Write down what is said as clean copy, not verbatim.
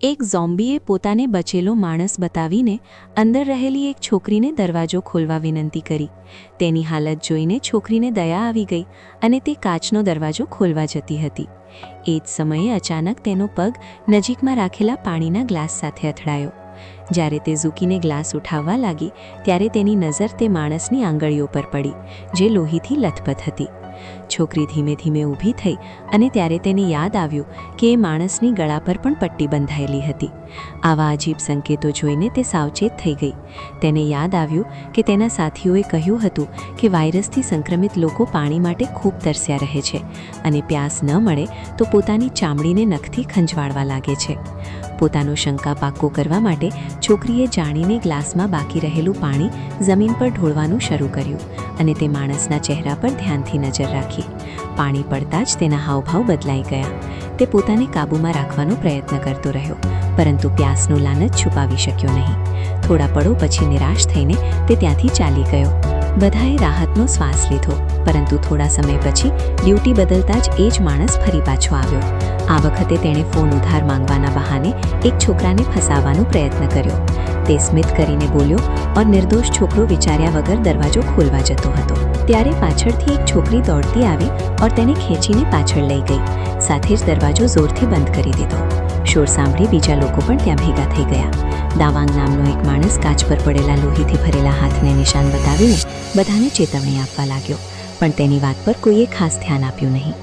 એક ઝોમ્બીએ પોતાને બચેલો માણસ બતાવીને અંદર રહેલી એક છોકરીને દરવાજો ખોલવા વિનંતી કરી. તેની હાલત જોઈને છોકરીને દયા આવી ગઈ અને તે કાચનો દરવાજો ખોલવા જતી હતી. એ જ સમયે અચાનક તેનો પગ નજીકમાં રાખેલા પાણીના ગ્લાસ સાથે અથડાયો. જ્યારે તે ઝૂકીને ગ્લાસ ઉઠાવવા લાગી ત્યારે તેની નજર તે માણસની આંગળીઓ પર પડી, જે લોહીથી લથપથ હતી. છોકરી ધીમે ધીમે ઊભી થઈ અને ત્યારે તેને યાદ આવ્યું કે એ માણસની ગળા પર પણ પટ્ટી બંધાયેલી હતી. આવા અજીબ સંકેતો જોઈને તે સાવચેત થઈ ગઈ. તેને યાદ આવ્યું કે તેના સાથીઓએ કહ્યું હતું કે વાયરસથી સંક્રમિત લોકો પાણી માટે ખૂબ તરસ્યા રહે છે અને પ્યાસ ન મળે તો પોતાની ચામડીને નખથી ખંજવાળવા લાગે છે. પોતાનો શંકા પાક્કો કરવા માટે છોકરીએ જાણીને ગ્લાસમાં બાકી રહેલું પાણી જમીન પર ઢોળવાનું શરૂ કર્યું અને તે માણસના ચહેરા પર ધ્યાનથી નજર રાખી. પાણી પડતાં જ તેના હાવભાવ બદલાઈ ગયા. તે પોતાને કાબૂમાં રાખવાનો પ્રયત્ન કરતો રહ્યો, પરંતુ પ્યાસનો લાલચ છુપાવી શક્યો નહીં. થોડા પળો પછી નિરાશ થઈને તે ત્યાંથી ચાલી ગયો. બધાએ રાહતનો શ્વાસ લીધો, પરંતુ થોડા સમય પછી ડ્યુટી બદલતા જ એ જ માણસ ફરી પાછો આવ્યો. આ વખતે તેણે ફોન ઉધાર માંગવાના બહાને એક છોકરાને ફસાવવાનો પ્રયત્ન કર્યો. તે સ્મિત કરીને બોલ્યો ઓર નિર્દોષ છોકરો વિચાર્યા વગર દરવાજો ખોલવા જતો હતો. ત્યારે પાછળથી એક છોકરી દોડતી આવી ઓર તેને ખેંચીને પાછળ લઈ ગઈ. સાથે જ દરવાજો જોરથી બંધ કરી દીધો. શોર સાંભળી બીજા લોકો પણ ત્યાં ભેગા થઈ ગયા. દાવાંગ નામનો એક માણસ કાચ પર પડેલા લોહીથી ભરેલા હાથને નિશાન બતાવીને બધાને ચેતવણી આપવા લાગ્યો, પણ તેની વાત પર કોઈએ ખાસ ધ્યાન આપ્યું નહીં.